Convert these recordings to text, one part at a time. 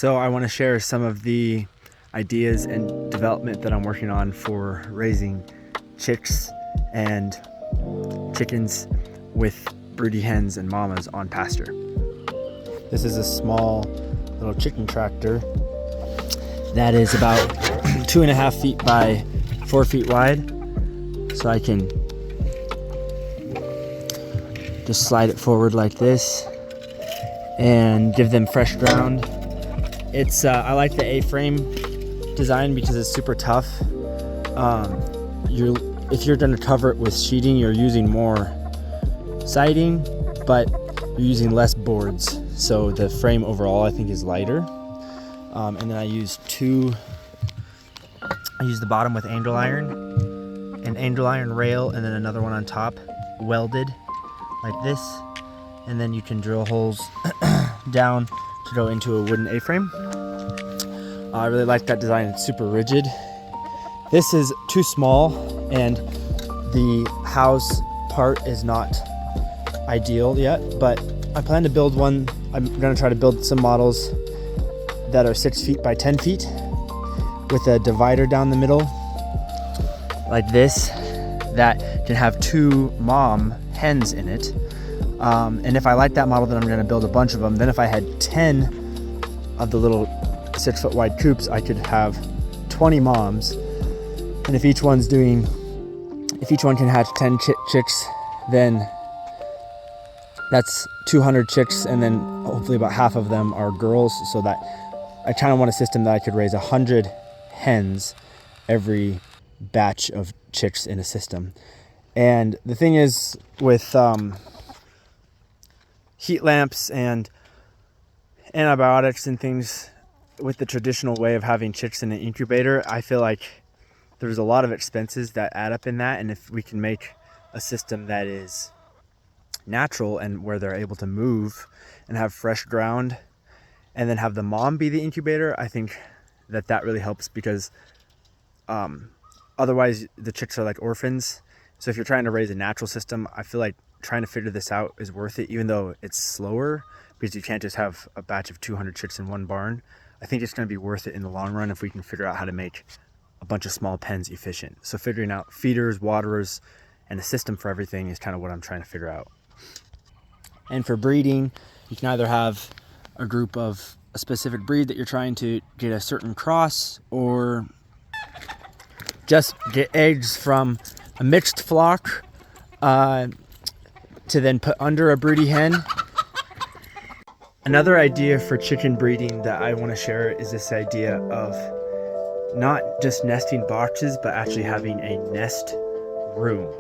So I want to share some of the ideas and development that I'm working on for raising chicks and chickens with broody hens and mamas on pasture. This is a small little chicken tractor that is about 2.5 feet by 4 feet wide. So I can just slide it forward like this and give them fresh ground. It's I like the A-frame design because it's super tough. If you're going to cover it with sheeting, you're using more siding, but you're using less boards. So the frame overall, I think, is lighter. And then I use the bottom with angle iron, an angle iron rail, and then another one on top, welded like this. And then you can drill holes down to go into a wooden A-frame. I really like that design. It's super rigid. This is too small, and the house part is not ideal yet, but I plan to build one. I'm going to try to build some models that are 6 feet by 10 feet with a divider down the middle like this that can have 2 mom hens in it. And if I like that model, then I'm going to build a bunch of them. Then if I had 10 of the little 6 foot wide coops, I could have 20 moms. And if each one can hatch 10 chicks, then that's 200 chicks, and then hopefully about half of them are girls. So that I kind of want a system that I could raise 100 hens every batch of chicks in a system. And the thing is, with heat lamps and antibiotics and things, with the traditional way of having chicks in an incubator, I feel like there's a lot of expenses that add up in that. And if we can make a system that is natural and where they're able to move and have fresh ground, and then have the mom be the incubator, I think that really helps, because otherwise the chicks are like orphans. So if you're trying to raise a natural system, I feel like trying to figure this out is worth it, even though it's slower, because you can't just have a batch of 200 chicks in one barn. I think it's going to be worth it in the long run if we can figure out how to make a bunch of small pens efficient. So figuring out feeders, waterers, and a system for everything is kind of what I'm trying to figure out. And for breeding, you can either have a group of a specific breed that you're trying to get a certain cross, or just get eggs from a mixed flock to then put under a broody hen. Another idea for chicken breeding that I want to share is this idea of not just nesting boxes, but actually having a nest room.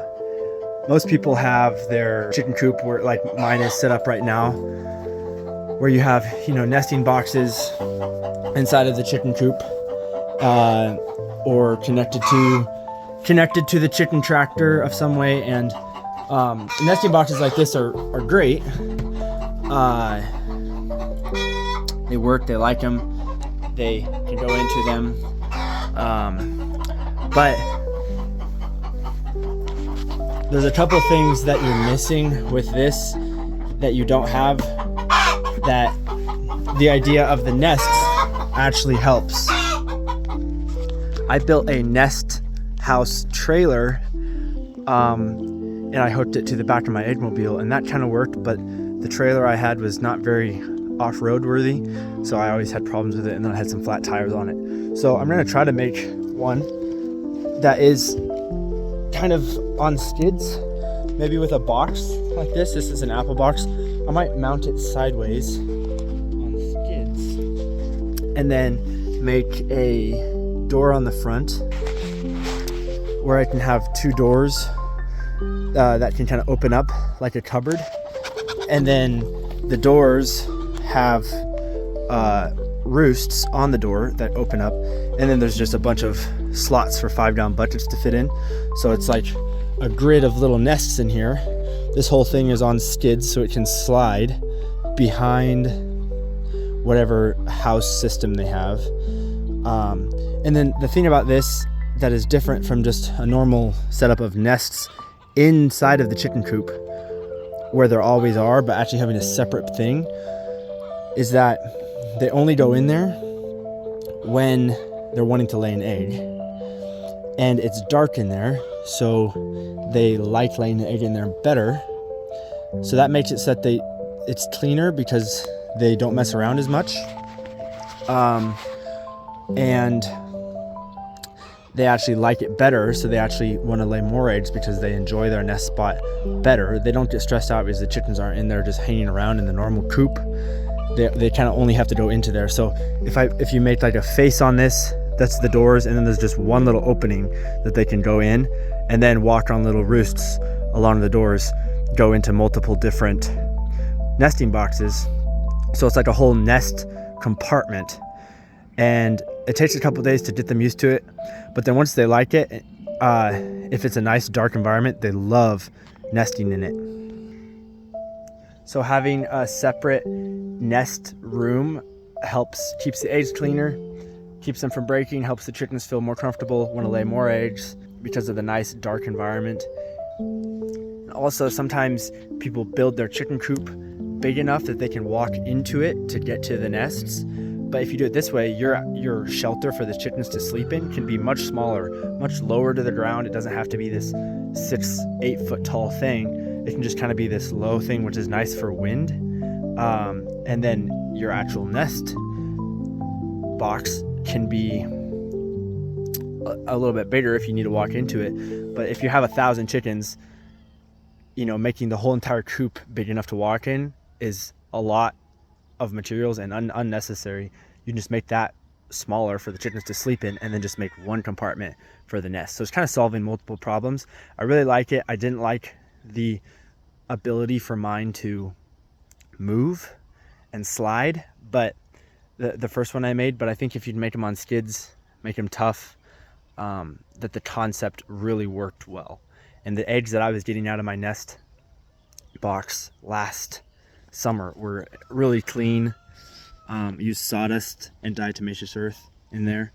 Most people have their chicken coop, where like mine is set up right now, where you have, nesting boxes inside of the chicken coop, or connected to the chicken tractor of some way. And nesting boxes like this are great. They work, they like them, they can go into them, but there's a couple things that you're missing with this that you don't have, that the idea of the nests actually helps. I built a nest house trailer, and I hooked it to the back of my eggmobile, and that kind of worked, but the trailer I had was not very off-road worthy, so I always had problems with it, and then I had some flat tires on it. So I'm going to try to make one that is kind of on skids, maybe with a box like this. This is an apple box. I might mount it sideways on skids, and then make a door on the front where I can have 2 doors that can kind of open up like a cupboard, and then the doors have roosts on the door that open up, and then there's just a bunch of slots for 5-gallon buckets to fit in. So it's like a grid of little nests in here. This whole thing is on skids, so it can slide behind whatever house system they have. And then the thing about this that is different from just a normal setup of nests inside of the chicken coop, where there always are, but actually having a separate thing, is that they only go in there when they're wanting to lay an egg, and it's dark in there, so they like laying the egg in there better. So that makes it so that it's cleaner because they don't mess around as much, and they actually like it better, so they actually want to lay more eggs because they enjoy their nest spot better. They don't get stressed out because the chickens aren't in there just hanging around in the normal coop. They kind of only have to go into there. So if you make like a face on this, that's the doors, and then there's just one little opening that they can go in, and then walk on little roosts along the doors, go into multiple different nesting boxes. So it's like a whole nest compartment, and it takes a couple days to get them used to it, but then once they like it, if it's a nice dark environment, they love nesting in it. So having a separate nest room keeps the eggs cleaner, keeps them from breaking, helps the chickens feel more comfortable, want to lay more eggs because of the nice dark environment. Also, sometimes people build their chicken coop big enough that they can walk into it to get to the nests. But if you do it this way, your shelter for the chickens to sleep in can be much smaller, much lower to the ground. It doesn't have to be this 6-8 foot tall thing. It can just kind of be this low thing, which is nice for wind. And then your actual nest box can be a little bit bigger if you need to walk into it. But if you have 1,000 chickens, making the whole entire coop big enough to walk in is a lot of materials and unnecessary. You can just make that smaller for the chickens to sleep in, and then just make one compartment for the nest. So it's kind of solving multiple problems. I really like it. I didn't like the ability for mine to move and slide, but the first one I made, but I think if you'd make them on skids, make them tough, that the concept really worked well. And the eggs that I was getting out of my nest box last summer were really clean. Used sawdust and diatomaceous earth in there.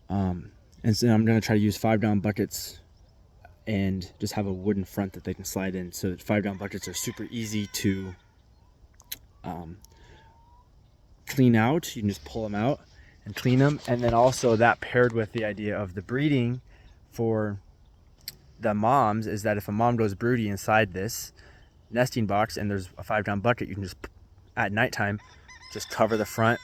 And so I'm going to try to use 5-gallon buckets and just have a wooden front that they can slide in. So 5-gallon buckets are super easy to clean out. You can just pull them out and clean them. And then also that paired with the idea of the breeding for the moms is that if a mom goes broody inside this nesting box and there's a 5-gallon bucket, you can just at nighttime just cover the front,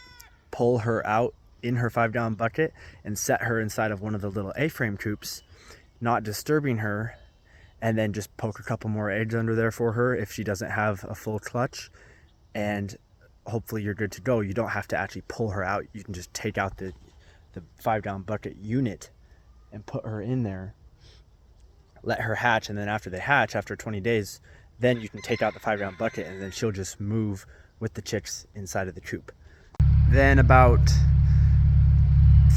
pull her out in her 5-gallon bucket, and set her inside of one of the little A-frame coops, not disturbing her, and then just poke a couple more eggs under there for her if she doesn't have a full clutch, and hopefully you're good to go. You don't have to actually pull her out. You can just take out the 5-gallon bucket unit and put her in there, let her hatch, and then after they hatch, after 20 days, then you can take out the 5-gallon bucket, and then she'll just move with the chicks inside of the coop. Then about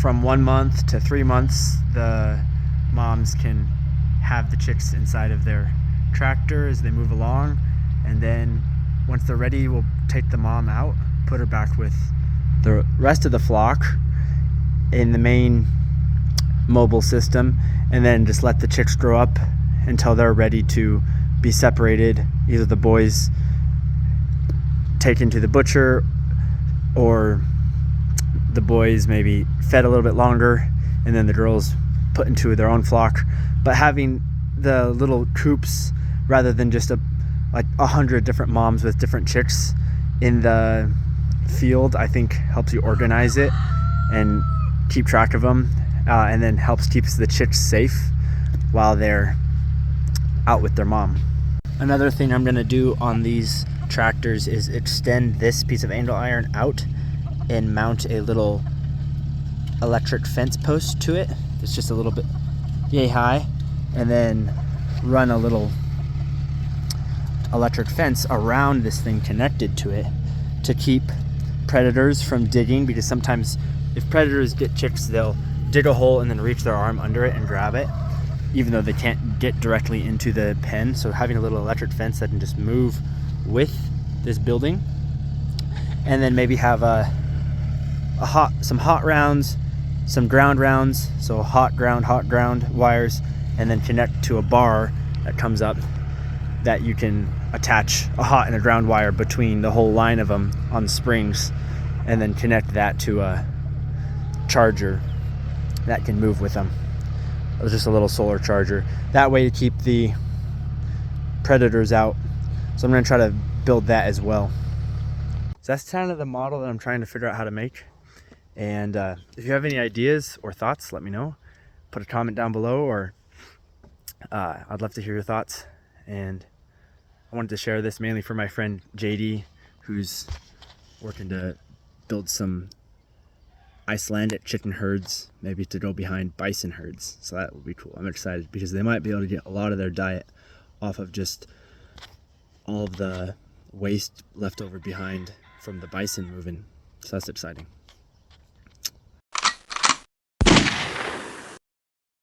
from 1 month to 3 months, the moms can have the chicks inside of their tractor as they move along, and then once they're ready, we'll take the mom out, put her back with the rest of the flock in the main mobile system, and then just let the chicks grow up until they're ready to be separated. Either the boys taken to the butcher, or the boys maybe fed a little bit longer, and then the girls put into their own flock. But having the little coops rather than just 100 different moms with different chicks in the field, I think helps you organize it and keep track of them, and then keeps the chicks safe while they're out with their mom. Another thing I'm going to do on these tractors is extend this piece of angle iron out and mount a little electric fence post to it. It's just a little bit yay high, and then run a little electric fence around this thing connected to it to keep predators from digging, because sometimes if predators get chicks, they'll dig a hole and then reach their arm under it and grab it, even though they can't get directly into the pen. So having a little electric fence that can just move with this building, and then maybe have some hot rounds, some ground rounds, so hot ground wires, and then connect to a bar that comes up that you can attach a hot and a ground wire between the whole line of them on springs, and then connect that to a charger that can move with them. It was just a little solar charger. That way to keep the predators out. So I'm gonna try to build that as well. So that's kind of the model that I'm trying to figure out how to make. And if you have any ideas or thoughts, let me know. Put a comment down below, or I'd love to hear your thoughts. And I wanted to share this mainly for my friend JD, who's working to build some Icelandic chicken herds, maybe to go behind bison herds. So that would be cool. I'm excited because they might be able to get a lot of their diet off of just all of the waste left over behind from the bison moving. So that's exciting.